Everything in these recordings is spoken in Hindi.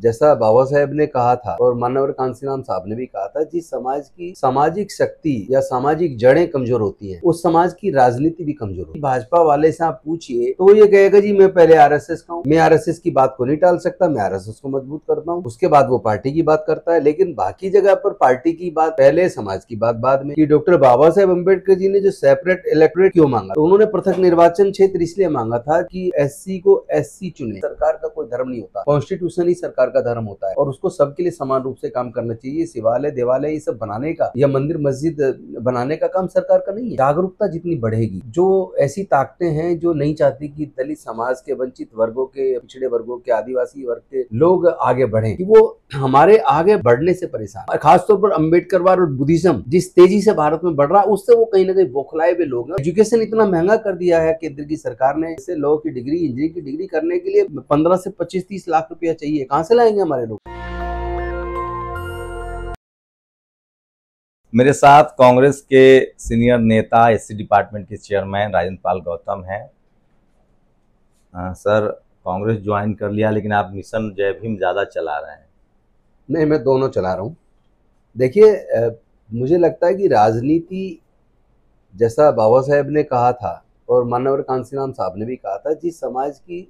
जैसा बाबा साहेब ने कहा था और माननीय कांसीराम साहब ने भी कहा था, जिस समाज की सामाजिक शक्ति या सामाजिक जड़ें कमजोर होती हैं, उस समाज की राजनीति भी कमजोर होती है। भाजपा वाले से आप पूछिए तो वो ये कहेगा जी मैं पहले आरएसएस का हूँ, मैं आरएसएस की बात को नहीं टाल सकता, मैं आरएसएस को मजबूत करता हूँ। उसके बाद वो पार्टी की बात करता है, लेकिन बाकी जगह पर पार्टी की बात पहले, समाज की बात बाद में। कि डॉक्टर बाबा साहेब अम्बेडकर जी ने जो सेपरेट इलेक्टोरेट क्यों मांगा, तो उन्होंने पृथक निर्वाचन क्षेत्र इसलिए मांगा था कि एससी को एससी चुने। सरकार का कोई धर्म नहीं होता, कॉन्स्टिट्यूशन ही सरकार का धर्म होता है और उसको सबके लिए समान रूप से काम करना चाहिए। शिवालय देवालय ये सब बनाने का या मंदिर मस्जिद बनाने का काम सरकार का नहीं है। जागरूकता जितनी बढ़ेगी, जो ऐसी ताकतें हैं जो नहीं चाहती कि दलित समाज के, वंचित वर्गों के, पिछड़े वर्गों के, आदिवासी वर्ग के लोग आगे बढ़े, कि वो हमारे आगे बढ़ने से परेशान। खासतौर पर अम्बेडकरवाद और बुद्धिज्म जिस तेजी से भारत में बढ़ रहा, उससे वो कहीं ना कहीं बौखलाए हुए लोग हैं। एजुकेशन इतना महंगा कर दिया है केंद्र की सरकार ने, इससे लॉ की डिग्री, इंजीनियरिंग की डिग्री करने के लिए 15 से 25-30 लाख रुपया चाहिए। कहाँ से लाएंगे हमारे लोग? मेरे साथ कांग्रेस के सीनियर नेता, एससी डिपार्टमेंट के चेयरमैन राजेंद्र पाल गौतम हैं। सर, कांग्रेस ज्वाइन कर लिया, लेकिन आप मिशन जय भीम ज़्यादा चला रहे हैं। नहीं, मैं दोनों चला रहा हूँ। देखिए, मुझे लगता है कि राजनीति, जैसा बाबा साहेब ने कहा था और माननीय कांसीराम साहब ने भी कहा था, जिस समाज की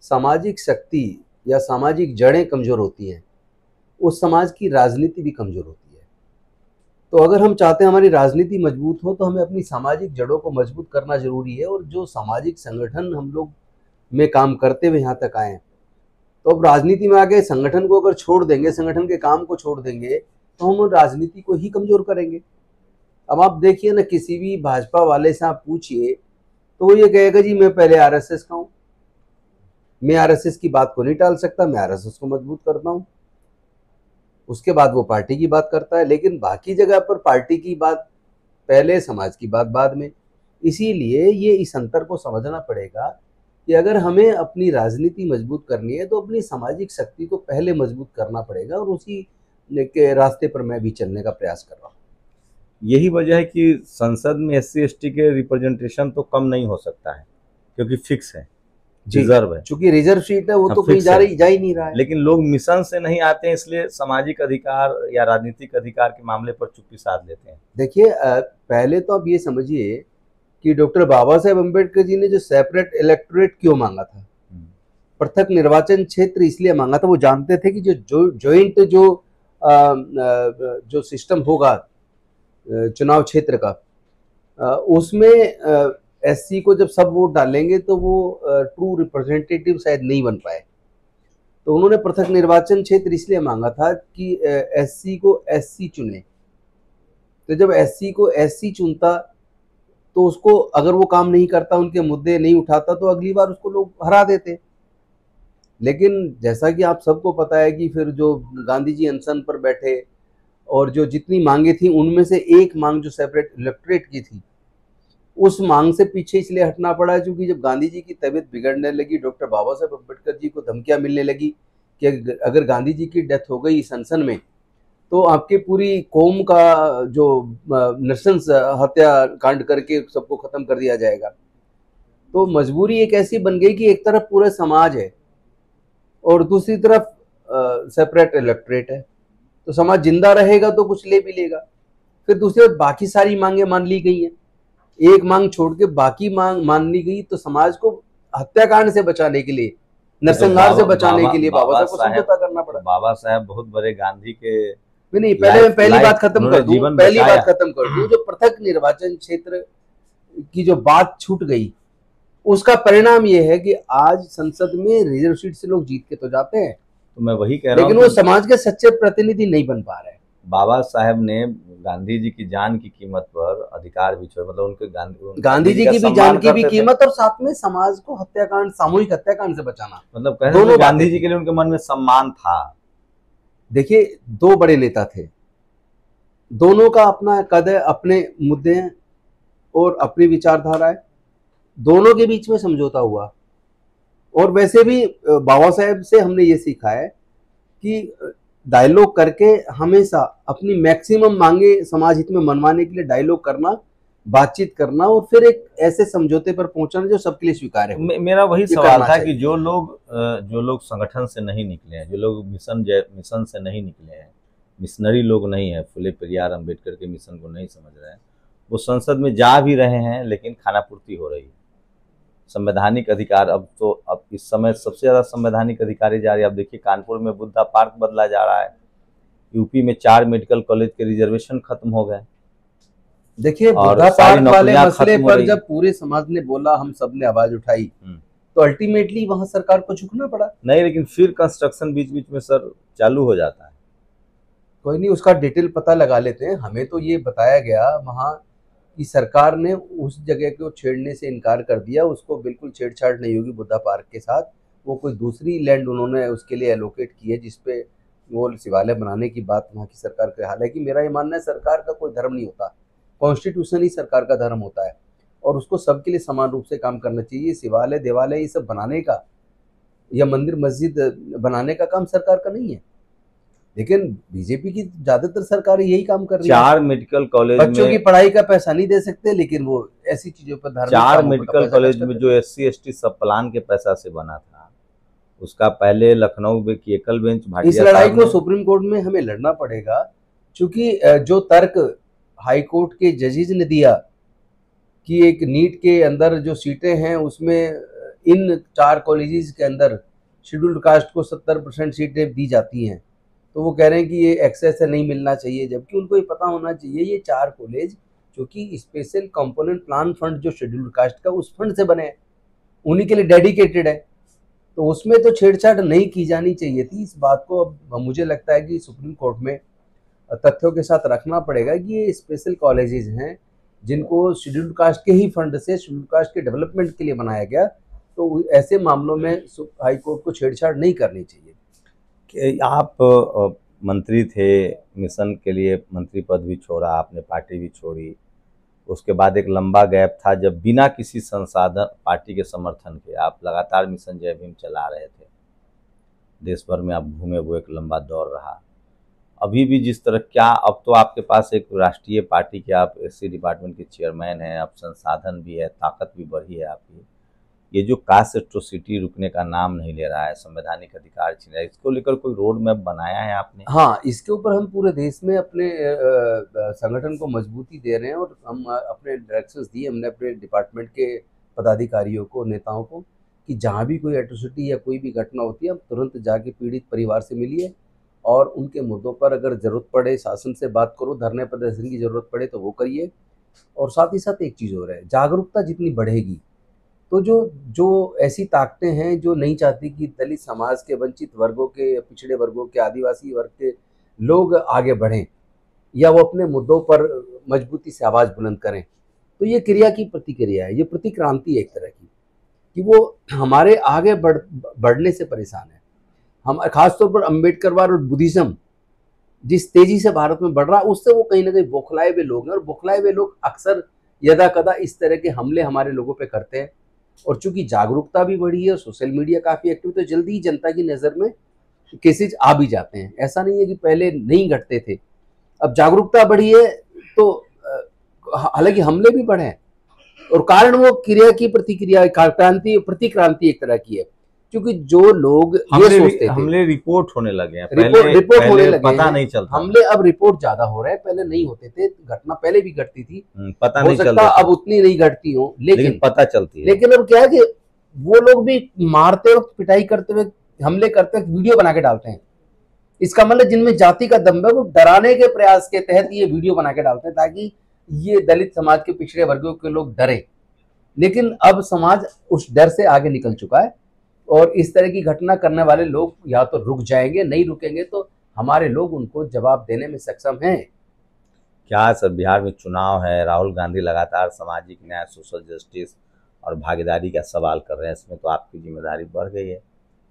सामाजिक शक्ति या सामाजिक जड़ें कमजोर होती हैं, उस समाज की राजनीति भी कमजोर होती है। तो अगर हम चाहते हैं हमारी राजनीति मजबूत हो, तो हमें अपनी सामाजिक जड़ों को मजबूत करना जरूरी है। और जो सामाजिक संगठन हम लोग में काम करते हुए यहाँ तक आए, तो अब राजनीति में आके संगठन को अगर छोड़ देंगे, संगठन के काम को छोड़ देंगे, तो हम राजनीति को ही कमजोर करेंगे। अब आप देखिए ना, किसी भी भाजपा वाले से आप पूछिए तो वो ये कहेगा जी मैं पहले आरएसएस का हूँ, मैं आरएसएस की बात को नहीं टाल सकता, मैं आरएसएस को मजबूत करता हूँ। उसके बाद वो पार्टी की बात करता है, लेकिन बाकी जगह पर पार्टी की बात पहले, समाज की बात बाद में। इसीलिए ये इस अंतर को समझना पड़ेगा कि अगर हमें अपनी राजनीति मजबूत करनी है तो अपनी सामाजिक शक्ति को पहले मजबूत करना पड़ेगा, और उसी के रास्ते पर मैं भी चलने का प्रयास कर रहा हूँ। यही वजह है कि संसद में एससी एसटी के रिप्रेजेंटेशन तो कम नहीं हो सकता है, क्योंकि फिक्स है, रिजर्व है। चूंकि रिजर्व सीट है, वो तो कहीं जा ही नहीं रहा है। लेकिन लोग मिशन से नहीं आते हैं, इसलिए सामाजिक अधिकार या राजनीतिक अधिकार के मामले पर चुप्पी साध लेते हैं। देखिए, पहले तो आप ये समझिए कि डॉक्टर बाबा साहेब अम्बेडकर जी ने जो सेपरेट इलेक्टोरेट क्यों मांगा था, पृथक निर्वाचन क्षेत्र इसलिए मांगा था, वो जानते थे कि जो जॉइंट जो सिस्टम होगा चुनाव क्षेत्र का, उसमें एससी को जब सब वोट डालेंगे तो वो ट्रू रिप्रेजेंटेटिव शायद नहीं बन पाए। तो उन्होंने पृथक निर्वाचन क्षेत्र इसलिए मांगा था कि एससी को एससी चुने। तो जब एससी को एससी चुनता, तो उसको अगर वो काम नहीं करता, उनके मुद्दे नहीं उठाता, तो अगली बार उसको लोग हरा देते। लेकिन जैसा कि आप सबको पता है कि फिर जो गांधी जी अनशन पर बैठे और जो जितनी मांगे थी, उनमें से एक मांग जो सेपरेट इलेक्टोरेट की थी, उस मांग से पीछे इसलिए हटना पड़ा क्योंकि जब गांधी जी की तबीयत बिगड़ने लगी, डॉक्टर बाबा साहेब अम्बेडकर जी को धमकियां मिलने लगी कि अगर गांधी जी की डेथ हो गई इस अनशन में, तो आपके पूरी कौम का जो नृशंस हत्या कांड करके सबको खत्म कर दिया जाएगा। तो मजबूरी एक ऐसी बन गई कि एक तरफ पूरा समाज है और दूसरी तरफ सेपरेट इलेक्टोरेट है। तो समाज जिंदा रहेगा तो कुछ ले भी लेगा। फिर दूसरी तरफ बाकी सारी मांगे मान ली गई हैं, एक मांग छोड़ के बाकी मांग मान ली गई। तो समाज को हत्याकांड से बचाने के लिए, नरसंहार से बचाने के लिए बाबा साहब को समझौता करना पड़ा। बाबा साहब बहुत बड़े गांधी के नहीं, पहली बात खत्म कर दूं, जो पृथक निर्वाचन क्षेत्र की जो बात छूट गई, उसका परिणाम यह है कि आज संसद में रिजर्व सीट से लोग जीत के तो जाते हैं, तो मैं वही कह रहा हूं, लेकिन वो समाज के सच्चे प्रतिनिधि नहीं बन पा रहे। बाबा साहब ने गांधी जी की जान की कीमत पर अधिकार भी छोड़े, मतलब उनके गांधी जी की भी जान की भी कीमत, और साथ में समाज को हत्याकांड, सामूहिक हत्याकांड से बचाना। मतलब दोनों गांधी जी के लिए उनके मन में सम्मान था। देखिए, दो बड़े नेता थे, दोनों का अपना कद है, अपने मुद्दे हैं और अपनी विचारधारा है, दोनों के बीच में समझौता हुआ। और वैसे भी बाबा साहेब से हमने ये सीखा है कि डायलॉग करके हमेशा अपनी मैक्सिमम मांगे समाज हित में मनवाने के लिए डायलॉग करना बातचीत करना और फिर एक ऐसे समझौते पर पहुंचना जो सबके लिए स्वीकार्य हो। मेरा वही ये सवाल करना था कि चाहिए। जो लोग संगठन से नहीं निकले हैं, जो लोग मिशन से नहीं निकले हैं, मिशनरी लोग नहीं है, फुले पेरियार अम्बेडकर के मिशन को नहीं समझ रहे हैं, वो संसद में जा भी रहे हैं लेकिन खानापूर्ति हो रही है। संवैधानिक अधिकार अब इस समय सबसे ज्यादा संवैधानिक अधिकारी जा रही है। आप देखिए कानपुर में बुद्धा पार्क बदला जा रहा है, यूपी में 4 मेडिकल कॉलेज के रिजर्वेशन खत्म हो गए देखिए, और बुद्धा सारी पार्क वाले नौकरियां मसले खत्म हो पर रही। जब पूरे समाज ने बोला, हम सब ने आवाज उठाई, तो अल्टीमेटली वहां सरकार को झुकना पड़ा। नहीं, लेकिन फिर कंस्ट्रक्शन बीच बीच में सर चालू हो जाता है। कोई नहीं, उसका डिटेल पता लगा लेते हैं। हमें तो ये बताया गया वहां कि सरकार ने उस जगह को छेड़ने से इनकार कर दिया, उसको बिल्कुल छेड़छाड़ नहीं होगी बुद्धा पार्क के साथ। वो कोई दूसरी लैंड उन्होंने उसके लिए एलोकेट की है जिसपे वो शिवालय बनाने की बात वहाँ की सरकार का। हालांकि मेरा ये मानना है सरकार का कोई धर्म नहीं होता, कॉन्स्टिट्यूशन ही सरकार का धर्म होता है और उसको सबके लिए समान रूप से काम करना चाहिए। शिवालय देवालय ये सब बनाने का या मंदिर मस्जिद बनाने का काम सरकार का नहीं है, लेकिन बीजेपी की ज्यादातर सरकार यही काम कर रही है। 4 मेडिकल कॉलेज बच्चों की में पढ़ाई का पैसा नहीं दे सकते, लेकिन वो ऐसी चीजों पर धार्मिक 4 कामों पर का मेडिकल पैसा कॉलेज खर्च में करते जो SC ST सब प्लान के पैसा से बना था, उसका पहले लखनऊ में की एकल बेंच हैं। भाटिया इस लड़ाई साहब को ने सुप्रीम कोर्ट में हमें लड़ना पड़ेगा, क्योंकि जो तर्क हाई कोर्ट के जजेज ने दिया कि एक नीट के अंदर जो सीटें हैं उसमें इन 4 कॉलेजेस के अंदर शेड्यूल्ड कास्ट को 70% सीटें दी जाती हैं, तो वो कह रहे हैं कि ये एक्सेस है, नहीं मिलना चाहिए। जबकि उनको ये पता होना चाहिए ये 4 कॉलेज जो कि स्पेशल कंपोनेंट प्लान फंड जो शेड्यूल्ड कास्ट का उस फंड से बने हैं, उन्हीं के लिए डेडिकेटेड है, तो उसमें तो छेड़छाड़ नहीं की जानी चाहिए थी। इस बात को अब मुझे लगता है कि सुप्रीम कोर्ट में तथ्यों के साथ रखना पड़ेगा कि ये स्पेशल कॉलेजेस हैं जिनको शेड्यूल्ड कास्ट के ही फंड से शेड्यूल्ड कास्ट के डेवलपमेंट के लिए बनाया गया, तो ऐसे मामलों में हाई कोर्ट को छेड़छाड़ नहीं करनी चाहिए। कि आप मंत्री थे, मिशन के लिए मंत्री पद भी छोड़ा आपने, पार्टी भी छोड़ी, उसके बाद एक लंबा गैप था जब बिना किसी संसाधन पार्टी के समर्थन के आप लगातार मिशन जय भीम चला रहे थे, देश भर में आप घूमे, वो एक लंबा दौर रहा। अभी भी जिस तरह क्या, अब तो आपके पास एक राष्ट्रीय पार्टी के आप SC डिपार्टमेंट के चेयरमैन हैं, अब संसाधन भी है, ताकत भी बढ़ी है आपकी, ये जो कास्ट एट्रोसिटी रुकने का नाम नहीं ले रहा है, संवैधानिक अधिकार छीन रहा है, इसको लेकर कोई रोड मैप बनाया है आपने? हाँ, इसके ऊपर हम पूरे देश में अपने संगठन को मजबूती दे रहे हैं और हम अपने डायरेक्शंस दिए हमने अपने डिपार्टमेंट के पदाधिकारियों को, नेताओं को, कि जहाँ भी कोई एट्रोसिटी या कोई भी घटना होती है हम तुरंत जाके पीड़ित परिवार से मिलिए और उनके मुद्दों पर अगर ज़रूरत पड़े शासन से बात करो, धरने प्रदर्शन की ज़रूरत पड़े तो वो करिए। और साथ ही साथ एक चीज़ और है, जागरूकता जितनी बढ़ेगी तो जो जो ऐसी ताकतें हैं जो नहीं चाहती कि दलित समाज के, वंचित वर्गों के, पिछड़े वर्गों के, आदिवासी वर्ग के लोग आगे बढ़ें या वो अपने मुद्दों पर मजबूती से आवाज़ बुलंद करें, तो ये क्रिया की प्रतिक्रिया है, ये प्रतिक्रांति है एक तरह की, कि वो हमारे आगे बढ़ने से परेशान है। हम खासतौर पर अम्बेडकरवाद और बुद्धिज्म जिस तेजी से भारत में बढ़ रहा है उससे वो कहीं ना कहीं बौखलाए हुए लोग हैं, और बौखलाए हुए लोग अक्सर यदा कदा इस तरह के हमले हमारे लोगों पे करते हैं। और चूंकि जागरूकता भी बढ़ी है, सोशल मीडिया काफ़ी एक्टिव, तो जल्दी ही जनता की नज़र में केसेज आ भी जाते हैं। ऐसा नहीं है कि पहले नहीं घटते थे, अब जागरूकता बढ़ी है तो हालांकि हमले भी बढ़े हैं, और कारण वो क्रिया की प्रतिक्रिया, क्रांति, प्रतिक्रांति एक तरह की है, क्योंकि जो लोग ये सोचते थे, हमले रिपोर्ट होने लगे हैं, रिपोर्ट होने लगे, पता नहीं चलता, हमले अब रिपोर्ट ज्यादा हो रहे हैं, पहले नहीं होते थे। घटना पहले भी घटती थी, पता हो नहीं सकता चलता, अब उतनी नहीं घटती हो, लेकिन पता चलती है। लेकिन अब क्या है कि वो लोग भी मारते वक्त, पिटाई करते हुए, हमले करते वक्त वीडियो बना के डालते हैं। इसका मतलब जिनमें जाति का दम है वो डराने के प्रयास के तहत ये वीडियो बना के डालते हैं ताकि ये दलित समाज के, पिछड़े वर्गों के लोग डरे। लेकिन अब समाज उस डर से आगे निकल चुका है और इस तरह की घटना करने वाले लोग या तो रुक जाएंगे, नहीं रुकेंगे तो हमारे लोग उनको जवाब देने में सक्षम हैं। क्या सर, बिहार में चुनाव है, राहुल गांधी लगातार सामाजिक न्याय, सोशल जस्टिस और भागीदारी का सवाल कर रहे हैं, इसमें तो आपकी जिम्मेदारी बढ़ गई है,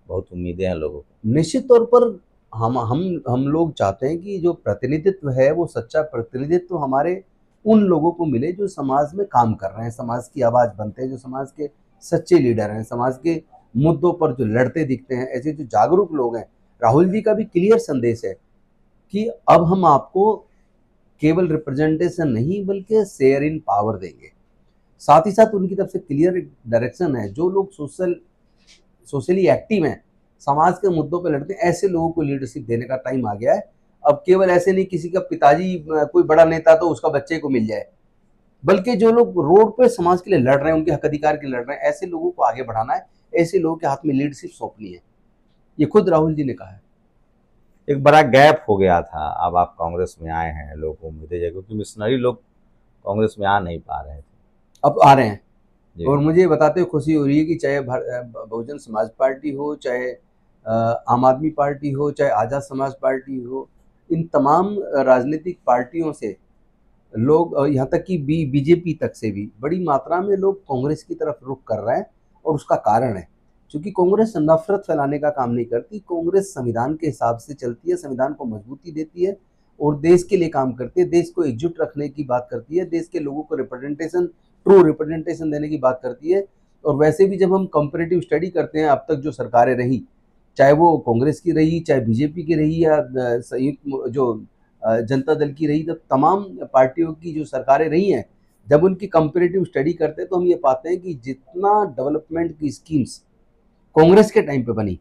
बहुत उम्मीदें हैं लोगों को। निश्चित तौर पर हम लोग चाहते हैं कि जो प्रतिनिधित्व है वो सच्चा प्रतिनिधित्व हमारे उन लोगों को मिले जो समाज में काम कर रहे हैं, समाज की आवाज़ बनते हैं, जो समाज के सच्चे लीडर हैं, समाज के मुद्दों पर जो लड़ते दिखते हैं, ऐसे जो जागरूक लोग हैं। राहुल जी का भी क्लियर संदेश है कि अब हम आपको केवल रिप्रेजेंटेशन नहीं बल्कि शेयर इन पावर देंगे। साथ ही साथ उनकी तरफ से क्लियर डायरेक्शन है, जो लोग सोशली एक्टिव हैं, समाज के मुद्दों पर लड़ते हैं, ऐसे लोगों को लीडरशिप देने का टाइम आ गया है। अब केवल ऐसे नहीं किसी का पिताजी कोई बड़ा नेता तो उसका बच्चे को मिल जाए, बल्कि जो लोग रोड पे समाज के लिए लड़ रहे हैं, उनके हक अधिकार के लिए लड़ रहे हैं, ऐसे लोगों को आगे बढ़ाना है, ऐसे लोगों के हाथ में लीडरशिप सौंपनी है। ये खुद राहुल जी ने कहा है। एक बड़ा गैप हो गया था, अब आप कांग्रेस में आए हैं, लोगों को उम्मीदें जगी, क्योंकि मिशनरी लोग कांग्रेस में आ नहीं पा रहे थे, अब आ रहे हैं। और मुझे बताते हुए खुशी हो रही है कि चाहे बहुजन समाज पार्टी हो, चाहे आम आदमी पार्टी हो, चाहे आज़ाद समाज पार्टी हो, इन तमाम राजनीतिक पार्टियों से लोग, यहाँ तक कि बीजेपी तक से भी बड़ी मात्रा में लोग कांग्रेस की तरफ रुख कर रहे हैं। और उसका कारण है क्योंकि कांग्रेस नफरत फैलाने का काम नहीं करती, कांग्रेस संविधान के हिसाब से चलती है, संविधान को मजबूती देती है और देश के लिए काम करती है, देश को एकजुट रखने की बात करती है, देश के लोगों को रिप्रेजेंटेशन, ट्रू रिप्रेजेंटेशन देने की बात करती है। और वैसे भी जब हम कंपैरेटिव स्टडी करते हैं, अब तक जो सरकारें रही, चाहे वो कांग्रेस की रही, चाहे बीजेपी की रही, या संयुक्त जो जनता दल की रही, तब तमाम पार्टियों की जो सरकारें रही हैं, जब उनकी कंपैरेटिव स्टडी करते हैं तो हम ये पाते हैं कि जितना डेवलपमेंट की स्कीम्स कांग्रेस के टाइम पे बनी,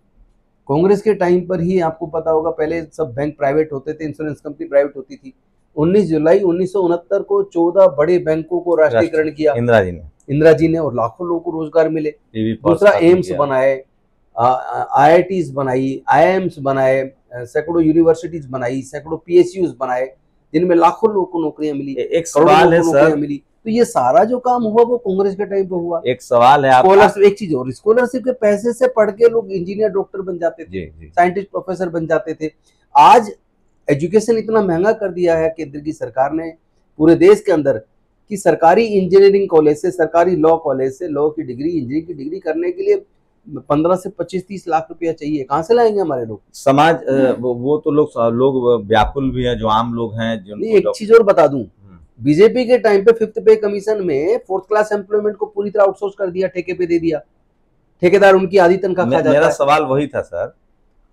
कांग्रेस के टाइम पर ही, आपको पता होगा पहले सब बैंक प्राइवेट होते थे, इंश्योरेंस कंपनी प्राइवेट होती थी। 19 जुलाई 1969 को 14 बड़े बैंकों को राष्ट्रीयकरण किया इंदिरा जी ने, और लाखों लोगों को रोजगार मिले। दूसरा एम्स बनाए, IITs बनाई, IIMs बनाए, सैकड़ों यूनिवर्सिटीज बनाई, सैकड़ों PSUs बनाए, जिनमें लाखों लोगों को नौकरियां मिली, एक सवाल है सर, मिली। तो ये सारा जो काम हुआ वो कांग्रेस के टाइम पे हुआ। एक सवाल है, स्कॉलरशिप, एक चीज और, स्कॉलरशिप के पैसे से पढ़ के लोग इंजीनियर, डॉक्टर बन जाते थे, साइंटिस्ट, प्रोफेसर बन जाते थे। आज एजुकेशन इतना महंगा कर दिया है केंद्र की सरकार ने पूरे देश के अंदर, कि सरकारी इंजीनियरिंग कॉलेज से, सरकारी लॉ कॉलेज से लॉ की डिग्री, इंजीनियरिंग की डिग्री करने के लिए 15 से 25-30 लाख रुपया चाहिए। कहाँ से लाएंगे हमारे लोग? समाज वो तो लोग व्याकुल भी हैं, जो आम लोग हैं। एक चीज और बता दूं, बीजेपी के टाइम पे 5th पे कमीशन में 4th क्लास एम्प्लॉयमेंट को पूरी तरह आउटसोर्स कर दिया, ठेके पे दे दिया, ठेकेदार उनकी आधी तनख्वाह खा जाता है। मेरा सवाल वही था सर,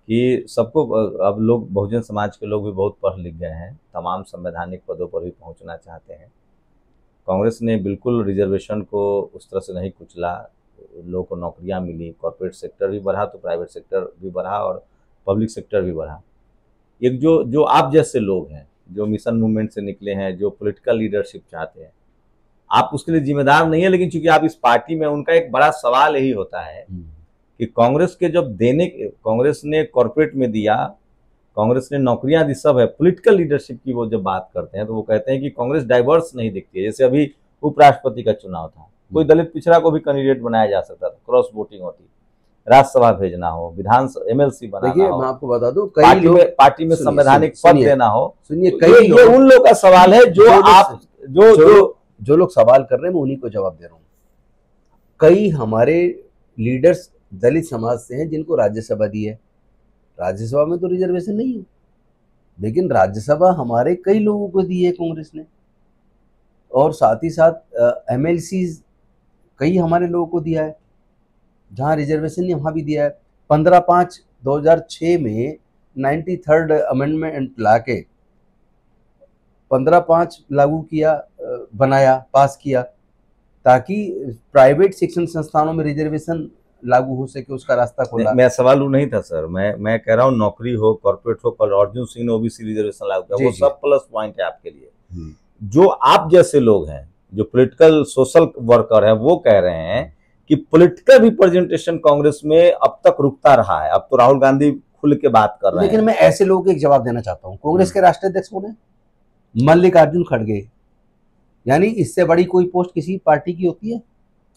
कि सबको, अब लोग बहुजन समाज के लोग भी बहुत पढ़ लिख गए हैं, तमाम संवैधानिक पदों पर भी पहुंचना चाहते हैं। कांग्रेस ने बिल्कुल रिजर्वेशन को उस तरह से नहीं कुचला, लोगों को नौकरियां मिली, कॉर्पोरेट सेक्टर भी बढ़ा तो प्राइवेट सेक्टर भी बढ़ा और पब्लिक सेक्टर भी बढ़ा। एक जो आप जैसे लोग हैं, जो मिशन मूवमेंट से निकले हैं, जो पॉलिटिकल लीडरशिप चाहते हैं, आप उसके लिए जिम्मेदार नहीं है, लेकिन चूंकि आप इस पार्टी में, उनका एक बड़ा सवाल यही होता है कि कांग्रेस के जब कांग्रेस ने कॉर्पोरेट में दिया, कांग्रेस ने नौकरियां दी, सब है, पॉलिटिकल लीडरशिप की वो जब बात करते हैं तो वो कहते हैं कि कांग्रेस डाइवर्स नहीं दिखती है। जैसे अभी उपराष्ट्रपति का चुनाव था, कोई दलित पिछड़ा को भी कैंडिडेट बनाया जा सकता था, क्रॉस वोटिंग होती, राज्यसभा भेजना हो, विधानसभा MLC बनाना हो, मैं आपको बता दूं, पार्टी में संवैधानिक पद देना हो। सुनिए, ये उन लोग का सवाल है जो आप जो लोग सवाल कर रहे हैं, मैं उन्हीं को जवाब दे रहा हूँ। कई हमारे लीडर्स दलित समाज से हैं जिनको राज्यसभा दी है, राज्यसभा में तो रिजर्वेशन नहीं है, लेकिन राज्यसभा हमारे कई लोगों को दी है कांग्रेस ने। और साथ ही साथ MLCs कई हमारे लोगों को दिया है, जहां रिजर्वेशन नहीं वहां भी दिया है। 15/5/2006 में 93rd अमेंडमेंट लाके 15/5 लागू किया, बनाया, पास किया, ताकि प्राइवेट शिक्षण संस्थानों में रिजर्वेशन लागू हो सके, उसका रास्ता खोला। मैं सवाल वो नहीं था सर, मैं कह रहा हूँ नौकरी हो, कॉर्पोरेट हो, कल अर्जुन सिंह ने OBC रिजर्वेशन लागू किया, वो सब प्लस पॉइंट है आपके लिए। जो आप जैसे लोग हैं, जो पॉलिटिकल सोशल वर्कर है, वो कह रहे हैं कि पॉलिटिकल रिप्रेजेंटेशन कांग्रेस में अब तक रुकता रहा है। अब तो राहुल गांधी खुल के बात कर रहे हैं। लेकिन मैं ऐसे लोगों को एक जवाब देना चाहता हूँ, कांग्रेस के राष्ट्रीय अध्यक्ष कौन है? मल्लिकार्जुन खड़गे। यानी इससे बड़ी कोई पोस्ट किसी पार्टी की होती है?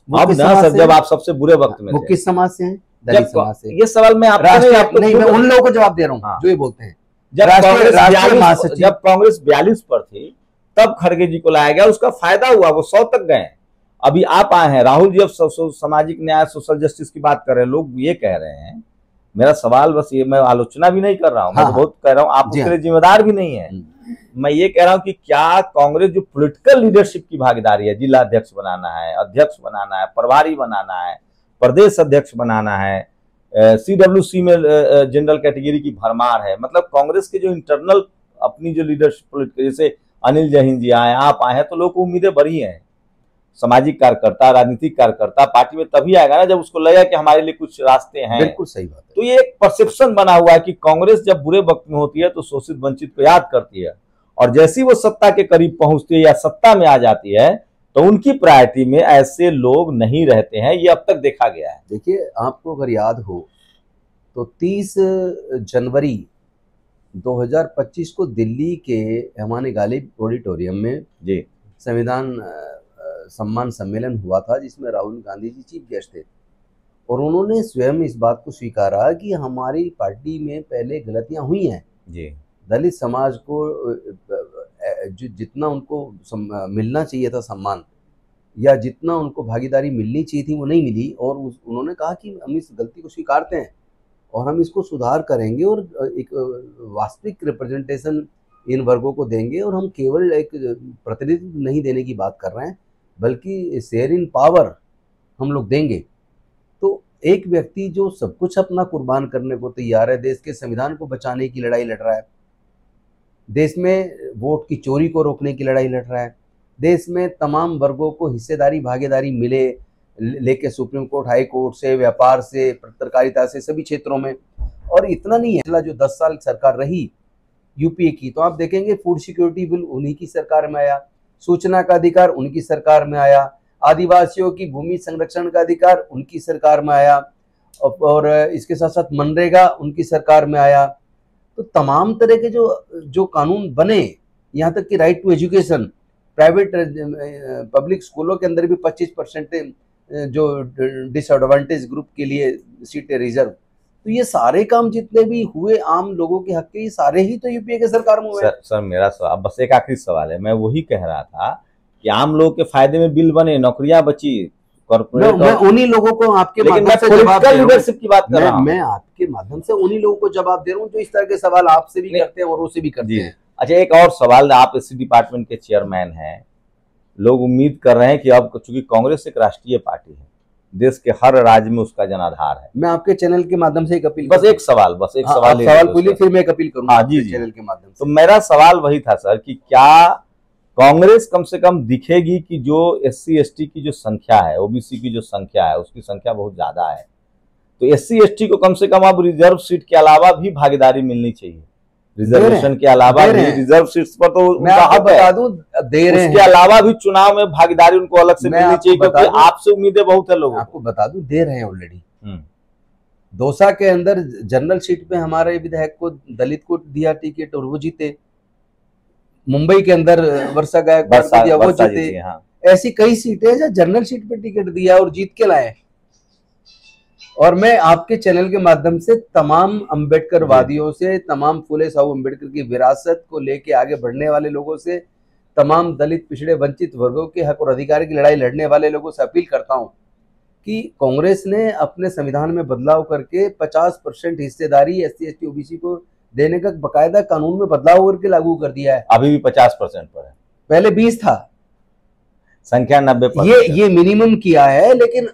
अब ना सर, जब आप सबसे बुरे वक्त में, वो किस समाज से हैं? दलित समाज से। ये सवाल मैं आपको नहीं, मैं उन लोगों को जवाब दे रहा हूँ जो ये बोलते हैं। जब कांग्रेस 42 पर थी, तब खड़गे जी को लाया गया, उसका फायदा हुआ, वो 100 तक गए। अभी आप आए हैं, राहुल जी अब सामाजिक न्याय, सोशल जस्टिस की बात कर रहे हैं, लोग ये कह रहे हैं। मेरा सवाल बस ये, मैं आलोचना भी नहीं कर रहा हूँ, मैं बहुत कह रहा हूँ, आप उसके लिए जिम्मेदार भी नहीं है। मैं ये कह रहा हूँ कि क्या कांग्रेस जो पॉलिटिकल लीडरशिप की भागीदारी है, जिला अध्यक्ष बनाना है, अध्यक्ष बनाना है, प्रभारी बनाना है, प्रदेश अध्यक्ष बनाना है, CWC में जनरल कैटेगरी की भरमार है, मतलब कांग्रेस के जो इंटरनल अपनी जो लीडरशिप, जैसे अनिल जैन जी आए, आप आए हैं, तो लोग को उम्मीदें बढ़ी हैं। सामाजिक कार्यकर्ता, राजनीतिक कार्यकर्ता पार्टी में तभी आएगा ना जब उसको लगेगा कि हमारे लिए कुछ रास्ते हैं। बिल्कुल सही बात है। तो ये एक परसेप्शन बना हुआ है कि कांग्रेस जब बुरे वक्त में होती है तो शोषित वंचित को याद करती है, और जैसी वो सत्ता के करीब पहुंचती है या सत्ता में आ जाती है तो उनकी प्रायोरिटी में ऐसे लोग नहीं रहते हैं। ये अब तक देखा गया है। देखिए, आपको अगर याद हो तो 30 जनवरी 2025 को दिल्ली के हमारे गालिब ऑडिटोरियम में जी संविधान सम्मान सम्मेलन हुआ था, जिसमें राहुल गांधी जी चीफ गेस्ट थे, और उन्होंने स्वयं इस बात को स्वीकारा कि हमारी पार्टी में पहले गलतियां हुई हैं जी। दलित समाज को जितना उनको मिलना चाहिए था सम्मान, या जितना उनको भागीदारी मिलनी चाहिए थी, वो नहीं मिली। और उन्होंने कहा कि हम इस गलती को स्वीकारते हैं और हम इसको सुधार करेंगे और एक वास्तविक रिप्रेजेंटेशन इन वर्गों को देंगे, और हम केवल एक प्रतिनिधित्व नहीं देने की बात कर रहे हैं बल्कि शेयर इन पावर हम लोग देंगे। तो एक व्यक्ति जो सब कुछ अपना कुर्बान करने को तैयार है, देश के संविधान को बचाने की लड़ाई लड़ रहा है, देश में वोट की चोरी को रोकने की लड़ाई लड़ रहा है, देश में तमाम वर्गों को हिस्सेदारी भागीदारी मिले, लेके सुप्रीम कोर्ट, हाई कोर्ट से, व्यापार से, पत्रकारिता से, सभी क्षेत्रों में। और इतना नहीं है, पिछला जो 10 साल सरकार रही यूपीए की, तो आप देखेंगे फूड सिक्योरिटी बिल उन्हीं की सरकार में आया, सूचना का अधिकार उनकी सरकार में आया, आदिवासियों की भूमि संरक्षण का अधिकार उनकी सरकार में आया, और इसके साथ साथ मनरेगा उनकी सरकार में आया। तो तमाम तरह के जो कानून बने, यहाँ तक कि right to education, private public स्कूलों के अंदर भी 25% जो डिसएडवांटेज ग्रुप के लिए सीटें रिजर्व। तो ये सारे काम जितने भी हुए आम लोगों के हक के, ये सारे ही तो यूपीए के सरकार में हुए। सर मेरा सवाल बस एक आखिरी सवाल है, मैं वही कह रहा था कि आम लोगों के फायदे में बिल बने, नौकरियां बची, कॉर्पोरेट, मैं उन्हीं लोगों को आपके माध्यम से जवाब दे रहा हूं। मैं आपके माध्यम से उन्हीं लोगों को जवाब दे रहा हूं जो इस तरह के सवाल आपसे भी करते हैं और उससे भी करते हैं। अच्छा, एक और सवाल, आप एससी डिपार्टमेंट के चेयरमैन हैं, लोग उम्मीद कर रहे हैं कि अब चूंकि कांग्रेस एक राष्ट्रीय पार्टी है, देश के हर राज्य में उसका जनाधार है। मैं आपके चैनल के माध्यम से एक अपील, बस एक सवाल बोलिए, फिर मैं एक अपील करूंगा जी चैनल के माध्यम से। तो मेरा सवाल वही था सर कि क्या कांग्रेस कम से कम दिखेगी कि जो एससी एसटी की जो संख्या है, ओबीसी की जो संख्या है, उसकी संख्या बहुत ज्यादा है, तो एससी एसटी को कम से कम अब रिजर्व सीट के अलावा भी भागीदारी मिलनी चाहिए, रिजर्वेशन के अलावा भी रिजर्व सीट्स पर तो बता दूं दे रहे हैं, उसके अलावा भी चुनाव में भागीदारी उनको अलग से मिलनी चाहिए, क्योंकि आपसे उम्मीदें बहुत है लोगों। आपको बता दूं दे रहे हैं ऑलरेडी। दौसा के अंदर जनरल सीट पे हमारे विधायक को, दलित को दिया टिकट और वो जीते। मुंबई के अंदर वर्षा गायकवाड़ को दिया, वो जीते। ऐसी कई सीटें जहाँ जनरल सीट पे टिकट दिया और जीत के लाए। और मैं आपके चैनल के माध्यम से तमाम अंबेडकर वादियों से, तमाम फुले साहू अंबेडकर की विरासत को लेके आगे बढ़ने वाले लोगों से, तमाम दलित पिछड़े वंचित वर्गों के हक और अधिकार की लड़ाई लड़ने वाले लोगों से अपील करता हूं कि कांग्रेस ने अपने संविधान में बदलाव करके 50% हिस्सेदारी एससी एसटी ओबीसी को देने का बकायदा कानून में बदलाव करके लागू कर दिया है। अभी भी 50% पर है, पहले 20 था, संख्या 90%। ये मिनिमम किया है, लेकिन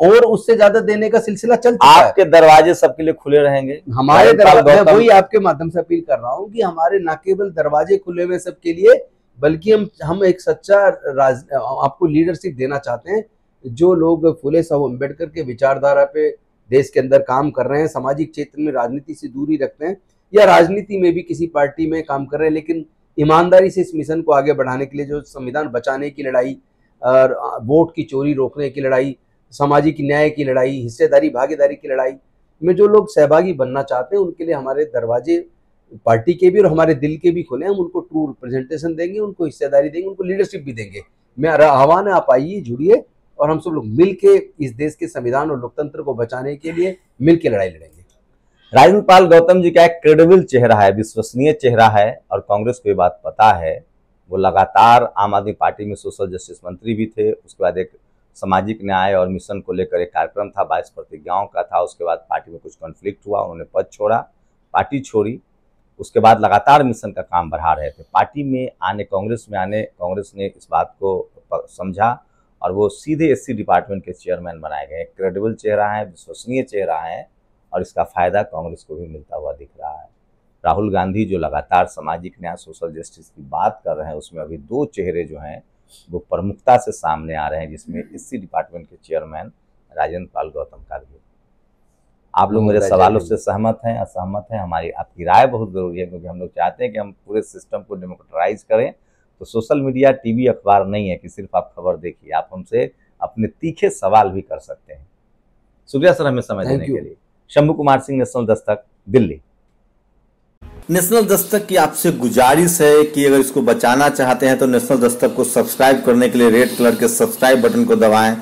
और उससे ज्यादा देने का सिलसिला चल चुका है। आपके दरवाजे सबके लिए खुले रहेंगे, हमारे दरवाजे, वही आपके माध्यम से अपील कर रहा हूं कि हमारे न केवल दरवाजे खुले हुए सबके लिए, बल्कि हम एक सच्चा आपको लीडरशिप देना चाहते हैं। जो लोग फुले साहू अम्बेडकर के विचारधारा पे देश के अंदर काम कर रहे हैं, सामाजिक क्षेत्र में राजनीति से दूरी रखते हैं, या राजनीति में भी किसी पार्टी में काम कर रहे हैं, लेकिन ईमानदारी से इस मिशन को आगे बढ़ाने के लिए, जो संविधान बचाने की लड़ाई, वोट की चोरी रोकने की लड़ाई, सामाजिक न्याय की लड़ाई, हिस्सेदारी भागीदारी की लड़ाई में जो लोग सहभागी बनना चाहते हैं, उनके लिए हमारे दरवाजे पार्टी के भी और हमारे दिल के भी खुले हैं। हम उनको ट्रू रिप्रेजेंटेशन देंगे, उनको हिस्सेदारी देंगे, उनको लीडरशिप भी देंगे। मेरा आह्वान है, आप आइए, जुड़िए, और हम सब लोग मिल के इस देश के संविधान और लोकतंत्र को बचाने के लिए मिल के लड़ाई लड़ेंगे। राजेंद्र पाल गौतम जी का एक क्रेडिबल चेहरा है, विश्वसनीय चेहरा है, और कांग्रेस को ये बात पता है। वो लगातार आम आदमी पार्टी में सोशल जस्टिस मंत्री भी थे, उसके बाद एक सामाजिक न्याय और मिशन को लेकर एक कार्यक्रम था, 22 प्रतिज्ञाओं का था। उसके बाद पार्टी में कुछ कॉन्फ्लिक्ट हुआ, उन्होंने पद छोड़ा, पार्टी छोड़ी। उसके बाद लगातार मिशन का काम बढ़ा रहे थे। पार्टी में आने, कांग्रेस में आने, कांग्रेस ने इस बात को समझा और वो सीधे एससी डिपार्टमेंट के चेयरमैन बनाए गए। क्रेडिबल चेहरा है, विश्वसनीय चेहरा है, और इसका फायदा कांग्रेस को भी मिलता हुआ दिख रहा है। राहुल गांधी जो लगातार सामाजिक न्याय सोशल जस्टिस की बात कर रहे हैं, उसमें अभी दो चेहरे जो हैं वो प्रमुखता से सामने आ रहे हैं, जिसमें एससी डिपार्टमेंट के चेयरमैन राजेंद्र पाल गौतम का भी। आप लोग मेरे सवालों से सहमत हैं, असहमत हैं? हमारी आपकी राय बहुत जरूरी है, क्योंकि हम लोग चाहते हैं कि हम पूरे सिस्टम को डेमोक्रेटाइज करें। तो सोशल मीडिया, टीवी, अखबार नहीं है कि सिर्फ आप खबर देखिए, आप हमसे अपने तीखे सवाल भी कर सकते हैं। शुक्रिया सर हमें समय देने के लिए। शंभू कुमार सिंह, नेशनल दस्तक, दिल्ली। नेशनल दस्तक की आपसे गुजारिश है कि अगर इसको बचाना चाहते हैं तो नेशनल दस्तक को सब्सक्राइब करने के लिए रेड कलर के सब्सक्राइब बटन को दबाएं,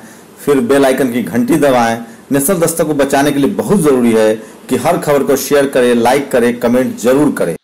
फिर बेल आइकन की घंटी दबाएं। नेशनल दस्तक को बचाने के लिए बहुत जरूरी है कि हर खबर को शेयर करें, लाइक करें, कमेंट जरूर करें।